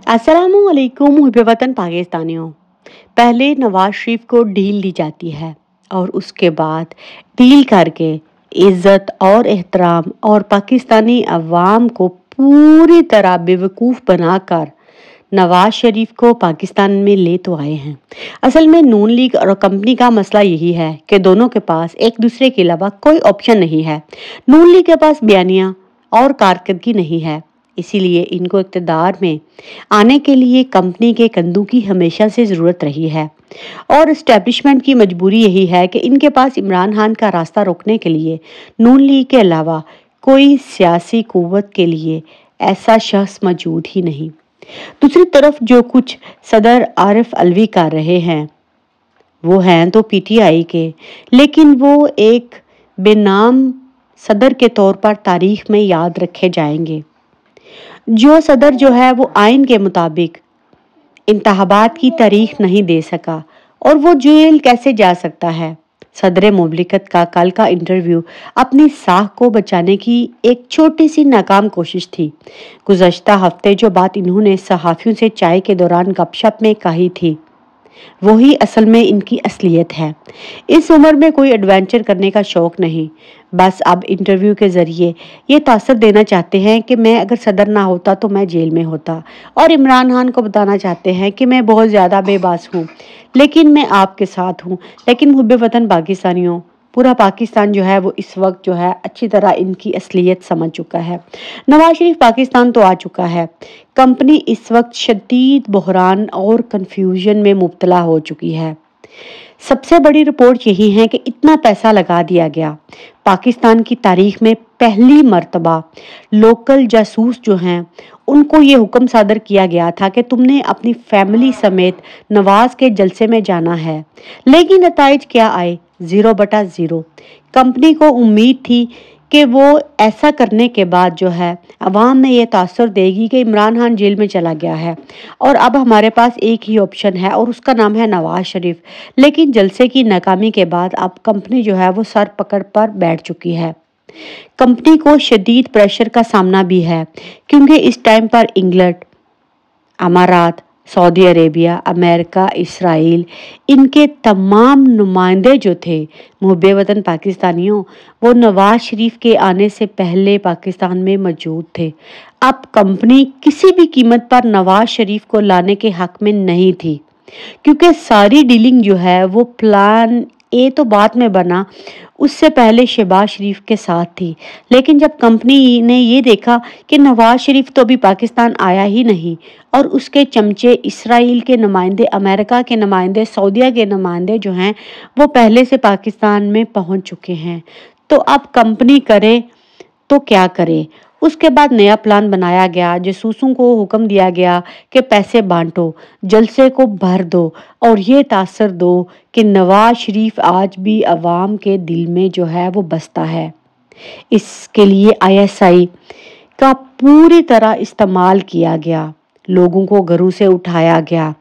अस्सलामुअलैकुम हुब्बे वतन पाकिस्तानियों। पहले नवाज शरीफ को डील दी जाती है और उसके बाद डील करके इज्जत और एहतराम और पाकिस्तानी अवाम को पूरी तरह बेवकूफ़ बनाकर नवाज शरीफ को पाकिस्तान में ले तो आए हैं। असल में नून लीग और कंपनी का मसला यही है कि दोनों के पास एक दूसरे के अलावा कोई ऑप्शन नहीं है। नून लीग के पास बयानिया और कारकर्दगी नहीं है, इसीलिए इनको इक़्तिदार में आने के लिए कंपनी के कंधों की हमेशा से ज़रूरत रही है और इस्टेब्लिशमेंट की मजबूरी यही है कि इनके पास इमरान खान का रास्ता रोकने के लिए नून लीग के अलावा कोई सियासी कुव्वत के लिए ऐसा शख्स मौजूद ही नहीं। दूसरी तरफ जो कुछ सदर आरिफ अलवी कर रहे हैं वो हैं तो पीटीआई के, लेकिन वो एक बेनाम सदर के तौर पर तारीख में याद रखे जाएंगे। जो सदर जो है वो आइन के मुताबिक इंतखाबात की तारीख नहीं दे सका और वो जेल कैसे जा सकता है। सदर मुमलिकत का कल का इंटरव्यू अपनी साख को बचाने की एक छोटी सी नाकाम कोशिश थी। गुज़श्ता हफ्ते जो बात इन्होंने सहाफ़ियों से चाय के दौरान गपशप में कही थी वही असल में इनकी असलियत है। इस उम्र में कोई एडवेंचर करने का शौक नहीं, बस अब इंटरव्यू के ज़रिए ये तासर देना चाहते हैं कि मैं अगर सदर ना होता तो मैं जेल में होता, और इमरान खान को बताना चाहते हैं कि मैं बहुत ज़्यादा बेबस हूँ लेकिन मैं आपके साथ हूँ। लेकिन हुब्बे वतन पाकिस्तानियों, पूरा पाकिस्तान जो है वो इस वक्त जो है अच्छी तरह इनकी असलियत समझ चुका है। नवाज शरीफ पाकिस्तान तो आ चुका है। कंपनी इस वक्त शदीद बहरान और कन्फ्यूजन में मुब्तला हो चुकी है। सबसे बड़ी रिपोर्ट यही है कि इतना पैसा लगा दिया गया। पाकिस्तान की तारीख में पहली मर्तबा लोकल जासूस जो हैं उनको ये हुक्म सादर किया गया था कि तुमने अपनी फैमिली समेत नवाज के जलसे में जाना है, लेकिन नताइज क्या आए? 0/0। कंपनी को उम्मीद थी कि वो ऐसा करने के बाद जो है अवाम में ये तासर देगी कि इमरान खान जेल में चला गया है और अब हमारे पास एक ही ऑप्शन है और उसका नाम है नवाज शरीफ। लेकिन जलसे की नाकामी के बाद अब कंपनी जो है वो सर पकड़ पर बैठ चुकी है। कंपनी को शदीद प्रेशर का सामना भी है क्योंकि इस टाइम पर इंग्लैंड, अमारात, सऊदी अरेबिया, अमेरिका, इसराइल, इनके तमाम नुमाइंदे जो थे मुहब्बे वतन पाकिस्तानियों, वो नवाज शरीफ के आने से पहले पाकिस्तान में मौजूद थे। अब कंपनी किसी भी कीमत पर नवाज शरीफ को लाने के हक में नहीं थी क्योंकि सारी डीलिंग जो है वो प्लान ए तो बाद में बना, उससे पहले शहबाज शरीफ के साथ थी। लेकिन जब कंपनी ने ये देखा कि नवाज शरीफ तो अभी पाकिस्तान आया ही नहीं और उसके चमचे इसराइल के नुमाइंदे, अमेरिका के नुमाइंदे, सऊदीया के नुमाइंदे जो हैं वो पहले से पाकिस्तान में पहुंच चुके हैं, तो अब कंपनी करे तो क्या करे। उसके बाद नया प्लान बनाया गया। जासूसों को हुक्म दिया गया कि पैसे बांटो, जलसे को भर दो और ये तासर दो कि नवाज शरीफ आज भी अवाम के दिल में जो है वो बसता है। इसके लिए आईएसआई का पूरी तरह इस्तेमाल किया गया। लोगों को घरों से उठाया गया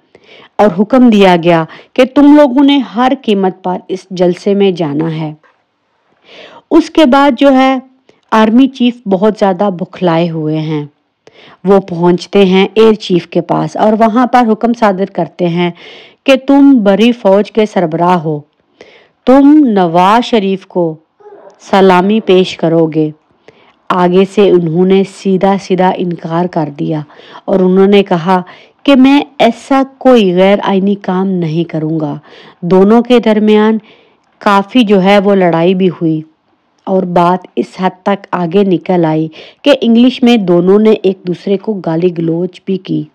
और हुक्म दिया गया कि तुम लोगों ने हर कीमत पर इस जलसे में जाना है। उसके बाद जो है आर्मी चीफ बहुत ज़्यादा बुखलाए हुए हैं। वो पहुंचते हैं एयर चीफ के पास और वहाँ पर हुक्म सादर करते हैं कि तुम बड़ी फौज के सरबराह हो, तुम नवाज शरीफ को सलामी पेश करोगे। आगे से उन्होंने सीधा सीधा इनकार कर दिया और उन्होंने कहा कि मैं ऐसा कोई गैर आईनी काम नहीं करूँगा। दोनों के दरमियान काफ़ी जो है वो लड़ाई भी हुई और बात इस हद तक आगे निकल आई कि इंग्लिश में दोनों ने एक दूसरे को गाली गलौज भी की।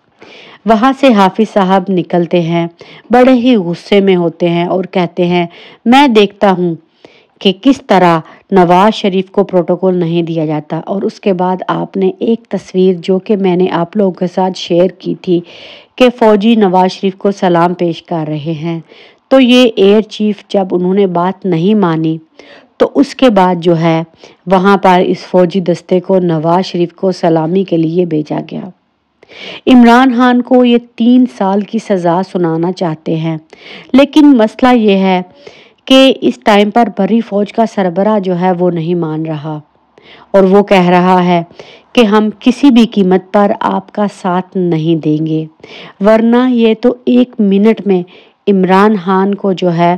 वहाँ से हाफिज साहब निकलते हैं, बड़े ही गुस्से में होते हैं और कहते हैं मैं देखता हूँ कि किस तरह नवाज शरीफ को प्रोटोकॉल नहीं दिया जाता। और उसके बाद आपने एक तस्वीर जो कि मैंने आप लोगों के साथ शेयर की थी कि फ़ौजी नवाज शरीफ को सलाम पेश कर रहे हैं, तो ये एयर चीफ जब उन्होंने बात नहीं मानी तो उसके बाद जो है वहाँ पर इस फौजी दस्ते को नवाज शरीफ को सलामी के लिए भेजा गया। इमरान खान को ये 3 साल की सज़ा सुनाना चाहते हैं, लेकिन मसला ये है कि इस टाइम पर बड़ी फौज का सरबराह जो है वो नहीं मान रहा। اور وہ کہہ رہا ہے کہ ہم کسی بھی قیمت پر آپ کا ساتھ نہیں دیں گے، ورنہ یہ تو 1 منٹ میں عمران خان کو جو ہے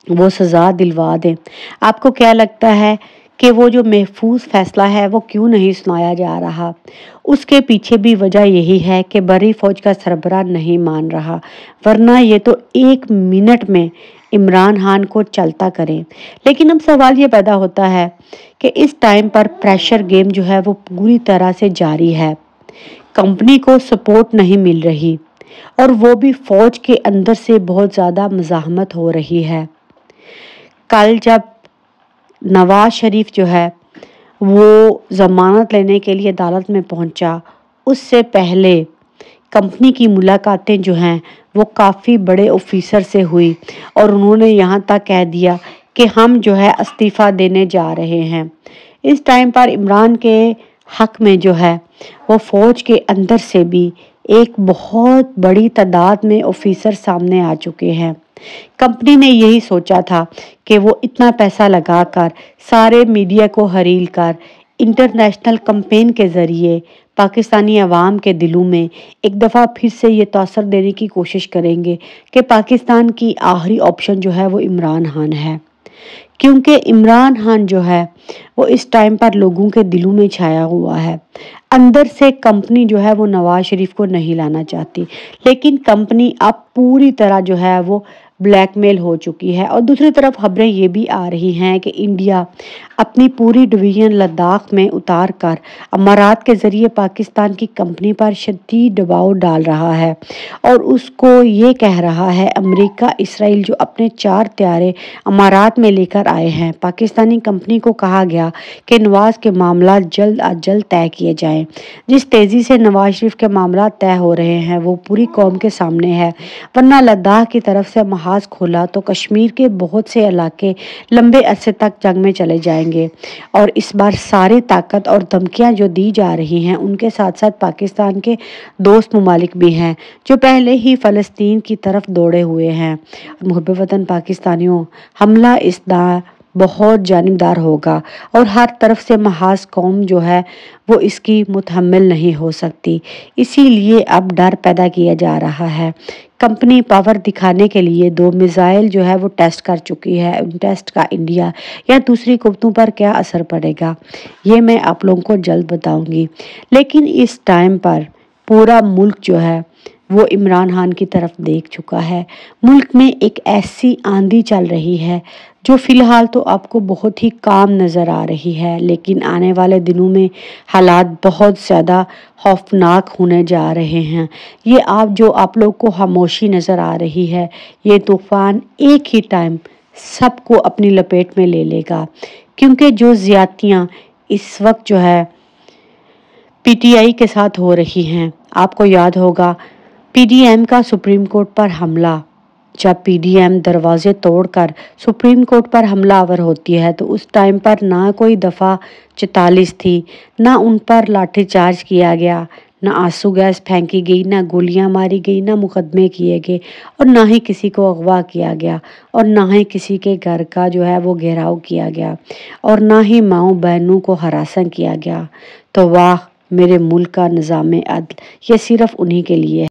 وہ سزا دلوا دیں۔ آپ کو کیا لگتا ہے کہ وہ جو محفوظ فیصلہ ہے وہ کیوں نہیں سنایا جا رہا؟ اس کے پیچھے بھی وجہ یہی ہے کہ بری فوج کا سربراہ نہیں مان رہا، ورنہ یہ تو 1 منٹ میں عمران خان کو چلتا کریں۔ لیکن اب سوال یہ پیدا ہوتا ہے کہ اس ٹائم پر پریشر گیم جو ہے وہ پوری طرح سے جاری ہے، کمپنی کو سپورٹ نہیں مل رہی اور وہ بھی فوج کے اندر سے بہت زیادہ مزاحمت ہو رہی ہے۔ کل جب نواز شریف جو ہے وہ ضمانت لینے کے لیے عدالت میں پہنچا، اس سے پہلے کمپنی کی ملاقاتیں جو ہیں وہ کافی بڑے آفیسر سے ہوئی اور انہوں نے یہاں تک کہہ دیا کہ ہم جو ہے استعفیٰ دینے جا رہے ہیں۔ اس ٹائم پر عمران کے حق میں جو ہے وہ فوج کے اندر سے بھی ایک بہت بڑی تعداد میں آفیسر سامنے آ چکے ہیں۔ کمپنی نے یہی سوچا تھا کہ وہ اتنا پیسہ لگا کر سارے میڈیا کو حریل کر انٹرنیشنل کمپین کے ذریعے پاکستانی عوام کے دلوں میں ایک دفعہ پھر سے یہ تاثر دینے کی کوشش کریں گے کہ پاکستان کی آخری آپشن جو ہے وہ عمران خان ہے، کیونکہ عمران خان جو ہے وہ اس ٹائم پر لوگوں کے دلوں میں چھایا ہوا ہے۔ اندر سے کمپنی جو ہے وہ نواز شریف کو نہیں لانا چاہتی، لیکن کمپنی اب پوری طرح جو ہے وہ بلیک میل ہو چکی ہے۔ اور دوسری طرف خبریں یہ بھی آ رہی ہیں کہ انڈیا اپنی پوری ڈویژن لداخ میں اتار کر امارات کے ذریعے پاکستان کی کمپنی پر شدید دباؤ ڈال رہا ہے اور اس کو یہ کہہ رہا ہے امریکہ اسرائیل جو اپنے 4 طیارے امارات میں لے کر آئے ہیں، پاکستانی کمپنی کو کہا گیا کہ نواز کے معاملات جلد از جلد طے کیے جائیں۔ جس تیزی سے نواز شریف کے معاملات طے ہو رہے ہیں وہ پوری قوم کے سامنے ہے، ورنہ لداخ کی طرف سے محاذ کھولا تو کشمیر کے بہت سے علاقے لمبے عرصے تک جنگ میں چلے جائیں گے۔ اور اس بار ساری طاقت اور دھمکیاں جو دی جا رہی ہیں ان کے ساتھ ساتھ پاکستان کے دوست ممالک بھی ہیں جو پہلے ہی فلسطین کی طرف دوڑے ہوئے ہیں۔ محب وطن پاکستانیوں، حملہ اس بار بہت جانبدار ہوگا اور ہر طرف سے محاذ قوم جو ہے وہ اس کی متحمل نہیں ہو سکتی، اسی لیے اب ڈر پیدا کیا جا رہا ہے۔ کمپنی پاور دکھانے کے لیے 2 میزائل جو ہے وہ ٹیسٹ کر چکی ہے، ان ٹیسٹ کا انڈیا یا دوسری قوتوں پر کیا اثر پڑے گا یہ میں آپ لوگوں کو جلد بتاؤں گی۔ لیکن اس ٹائم پر پورا ملک جو ہے وہ عمران خان کی طرف دیکھ چکا ہے۔ ملک میں ایک ایسی آندھی چل رہی ہے جو فی الحال تو آپ کو بہت ہی کام نظر آ رہی ہے، لیکن آنے والے دنوں میں حالات بہت زیادہ خوفناک ہونے جا رہے ہیں۔ یہ آپ لوگ کو خاموشی نظر آ رہی ہے، یہ طوفان ایک ہی ٹائم سب کو اپنی لپیٹ میں لے لے گا، کیونکہ جو زیادتیاں اس وقت جو ہے پی ٹی آئی کے ساتھ ہو رہی ہیں، آپ کو یاد ہوگا پی ڈی ایم کا سپریم کورٹ پر حملہ، جب پی ڈی ایم دروازے توڑ کر سپریم کورٹ پر حملہ آور ہوتی ہے تو اس ٹائم پر نہ کوئی دفعہ 44 تھی، نہ ان پر لاٹھی چارج کیا گیا، نہ آنسو گیس پھینکی گئی، نہ گولیاں ماری گئی، نہ مقدمے کیے گئے اور نہ ہی کسی کو اغوا کیا گیا اور نہ ہی کسی کے گھر کا جو ہے وہ گھیراؤ کیا گیا اور نہ ہی ماؤں بہنوں کو ہراساں کیا گیا۔ تو واہ میرے ملک کا نظام عدل، یہ صرف انہی کے لیے ہے۔